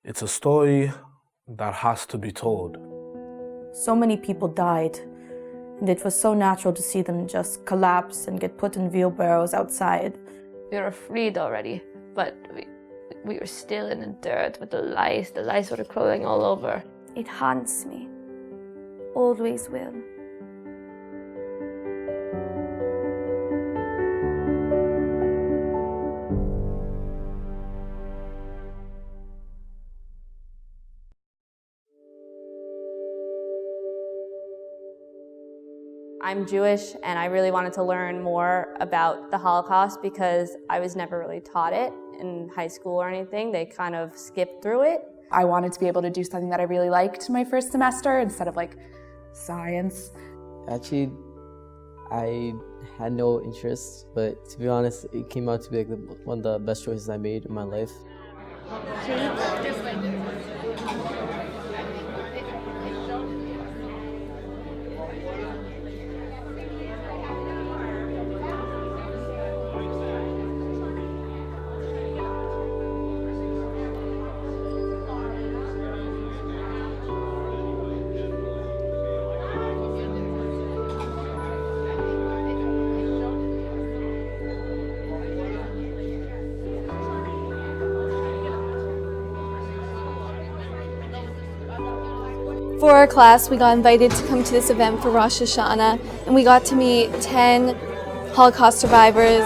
It's a story that has to be told. So many people died, and it was so natural to see them just collapse and get put in wheelbarrows outside. We were freed already, but we were still in the dirt with the lice. The lice were crawling all over. It haunts me. Always will. I'm Jewish, and I really wanted to learn more about the Holocaust because I was never really taught it in high school or anything. They kind of skipped through it. I wanted to be able to do something that I really liked my first semester instead of like science. Actually, I had no interest, but to be honest, it came out to be like one of the best choices I made in my life. For our class, we got invited to come to this event for Rosh Hashanah, and we got to meet 10 Holocaust survivors.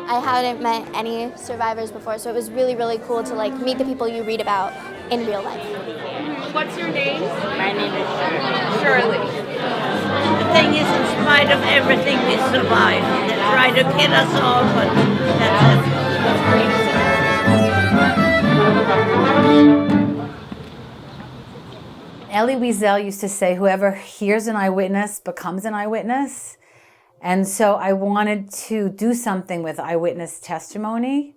I hadn't met any survivors before, so it was really, really cool to like meet the people you read about in real life. What's your name? My name is Shirley. The thing is, in spite of everything, we survived. They tried to kill us all, but that's it. Elie Wiesel used to say, whoever hears an eyewitness becomes an eyewitness. And so I wanted to do something with eyewitness testimony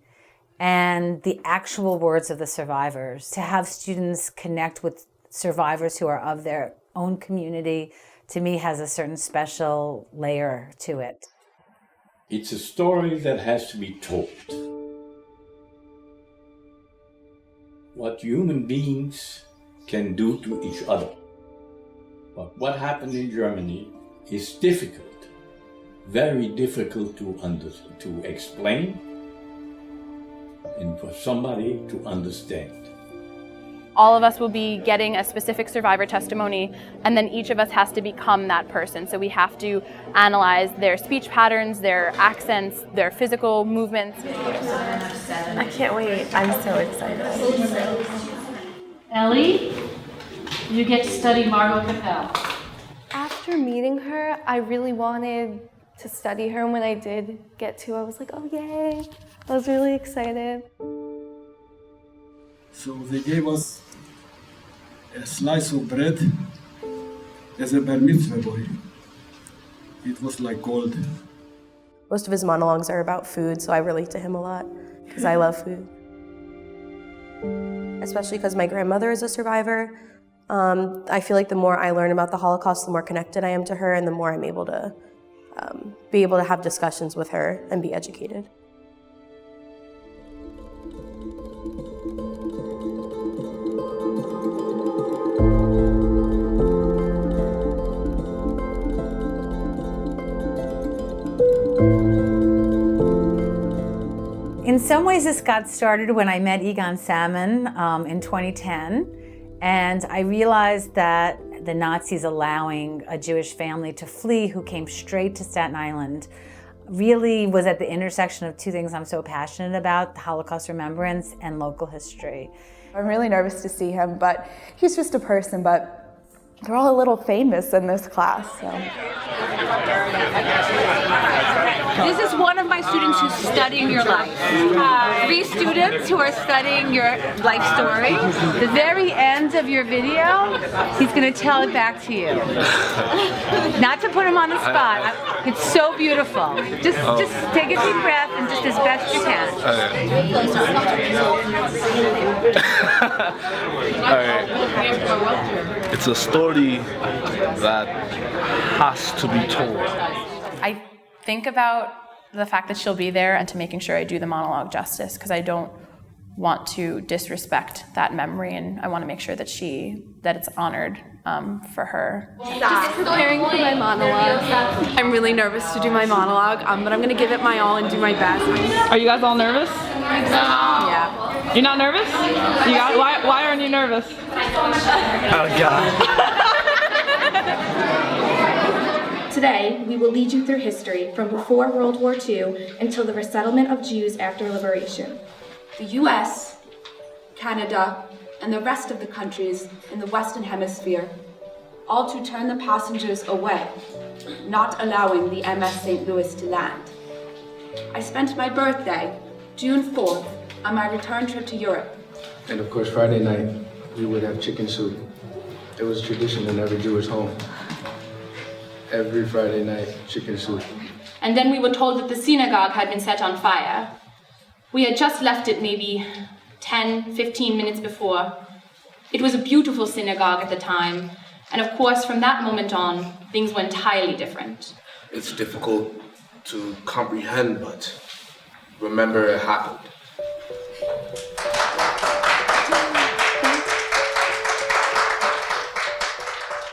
and the actual words of the survivors, to have students connect with survivors who are of their own community, to me has a certain special layer to it. It's a story that has to be told. What human beings can do to each other. But what happened in Germany is difficult, very difficult to explain and for somebody to understand. All of us will be getting a specific survivor testimony, and then each of us has to become that person. So we have to analyze their speech patterns, their accents, their physical movements. I can't wait. I'm so excited. Elie, you get to study Margot Capel. After meeting her, I really wanted to study her, and when I did get to, I was like, oh yay! I was really excited. So they gave us a slice of bread as a bar mitzvah boy. It was like gold. Most of his monologues are about food, so I relate to him a lot because I love food. Especially because my grandmother is a survivor. I feel like the more I learn about the Holocaust, the more connected I am to her, and the more I'm able to be able to have discussions with her and be educated. In some ways, this got started when I met Egon Salmon in 2010, and I realized that the Nazis allowing a Jewish family to flee who came straight to Staten Island really was at the intersection of two things I'm so passionate about, Holocaust remembrance and local history. I'm really nervous to see him, but he's just a person, but they're all a little famous in this class. So. This is one of my students who's studying your life. 3 students who are studying your life story. The very end of your video, he's going to tell it back to you. Not to put him on the spot. It's so beautiful. Just take a deep breath and just as best you can. Alright. It's a story that has to be told. I think about the fact that she'll be there and to making sure I do the monologue justice, because I don't want to disrespect that memory, and I want to make sure that it's honored for her. Just preparing for my monologue. I'm really nervous to do my monologue, but I'm going to give it my all and do my best. Are you guys all nervous? Yeah. You're not nervous? You got why aren't you nervous? Oh God. Today, we will lead you through history from before World War II until the resettlement of Jews after liberation. The US, Canada, and the rest of the countries in the Western Hemisphere, all to turn the passengers away, not allowing the MS St. Louis to land. I spent my birthday, June 4th, on my return trip to Europe. And of course, Friday night, we would have chicken soup. It was tradition in every Jewish home. Every Friday night, chicken soup. And then we were told that the synagogue had been set on fire. We had just left it maybe 10, 15 minutes before. It was a beautiful synagogue at the time, and of course, from that moment on, things were entirely different. It's difficult to comprehend, but remember it happened.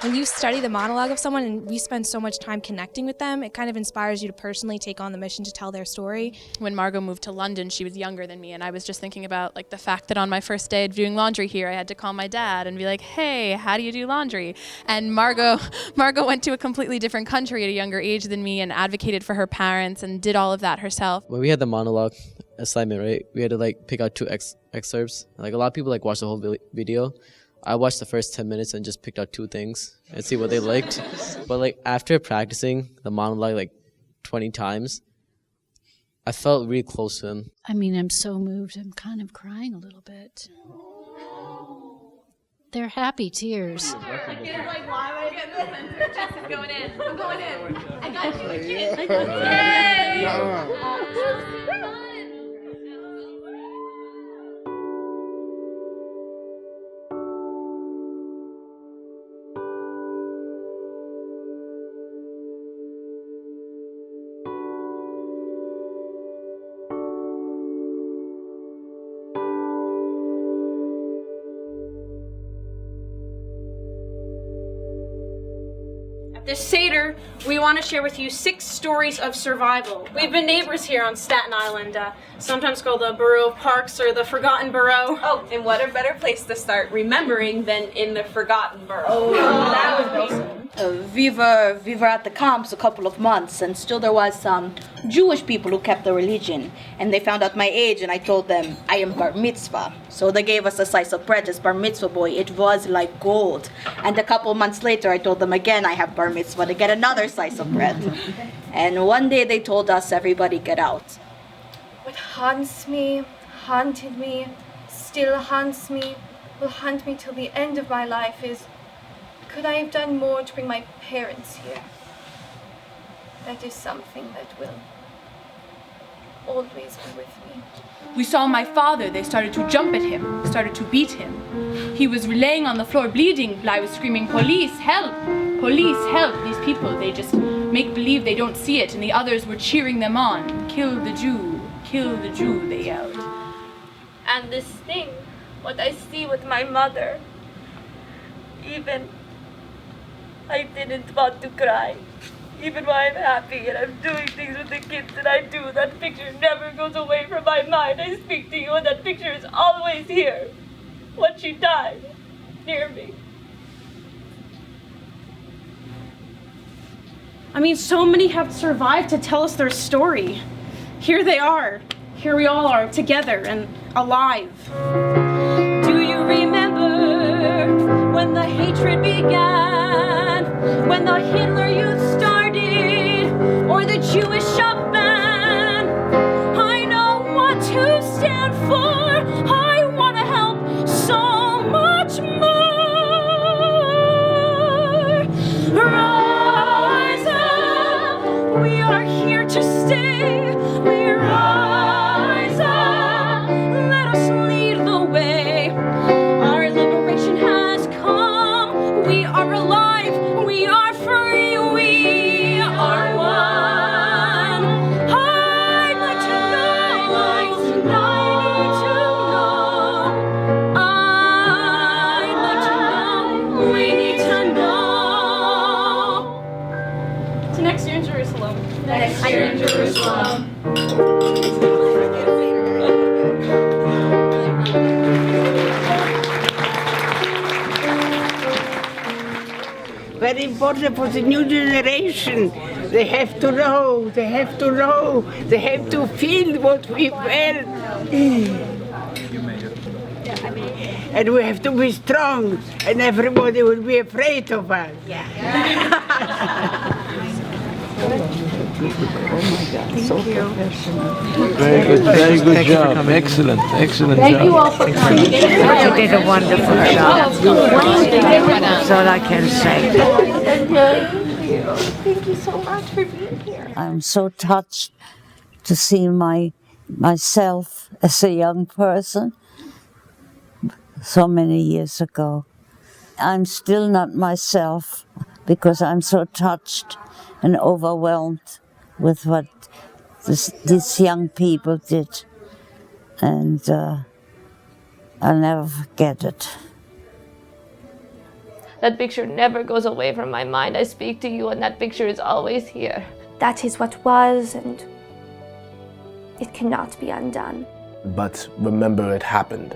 When you study the monologue of someone and you spend so much time connecting with them, it kind of inspires you to personally take on the mission to tell their story. When Margot moved to London, she was younger than me, and I was just thinking about like the fact that on my first day of doing laundry here, I had to call my dad and be like, hey, how do you do laundry? And Margot went to a completely different country at a younger age than me and advocated for her parents and did all of that herself. When we had the monologue assignment, right, we had to like pick out 2 excerpts. Like a lot of people like watch the whole video. I watched the first 10 minutes and just picked out 2 things and see what they liked. But like after practicing the monologue like 20 times, I felt really close to him. I mean, I'm so moved. I'm kind of crying a little bit. They're happy tears. I get like, why am I getting this? And her chest is going in. I'm going in. I got you a kid. Yay! This Seder, we want to share with you 6 stories of survival. We've been neighbors here on Staten Island, sometimes called the Borough of Parks or the Forgotten Borough. Oh, and what a better place to start remembering than in the Forgotten Borough. Oh, that would be we were at the camps a couple of months, and still there was some Jewish people who kept the religion, and they found out my age, and I told them I am bar mitzvah. So they gave us a slice of bread as bar mitzvah boy. It was like gold. And a couple months later, I told them again I have bar mitzvah to get another slice of bread. And one day they told us, everybody get out. What haunted me, still haunts me, will haunt me till the end of my life is, could I have done more to bring my parents here? That is something that will always be with me. We saw my father. They started to jump at him, started to beat him. He was laying on the floor bleeding. I was screaming, police, help! Police, help! These people, they just make believe they don't see it, and the others were cheering them on. Kill the Jew, they yelled. And this thing, what I see with my mother, even I didn't want to cry. Even when I'm happy and I'm doing things with the kids that I do, that picture never goes away from my mind. I speak to you and that picture is always here. When she died, near me. I mean, so many have survived to tell us their story. Here they are. Here we all are, together and alive. Do you remember when the hatred began? When the Hitler Youth started? Or or the Jewish shop ban. I know what to stand for. I want to help so much more. Rise up, we are here to stay. We rise up, let us lead the way. Our liberation has come. We are alive, we are free, we are one. I'd like to know, I need to know. I'd like to know, we need to know. To next year in Jerusalem. Next year in Jerusalem. Very important for the new generation. They have to know, they have to know, they have to feel what we felt. And we have to be strong, and everybody will be afraid of us. Oh my God, so professional. Very good job. Excellent, excellent Thank job. you all for coming. You did a wonderful job. That's all I can say. Thank you so much for being here. I'm so touched to see myself as a young person so many years ago. I'm still not myself because I'm so touched and overwhelmed with what these young people did. And I'll never forget it. That picture never goes away from my mind. I speak to you and that picture is always here. That is what was, and it cannot be undone. But remember, it happened.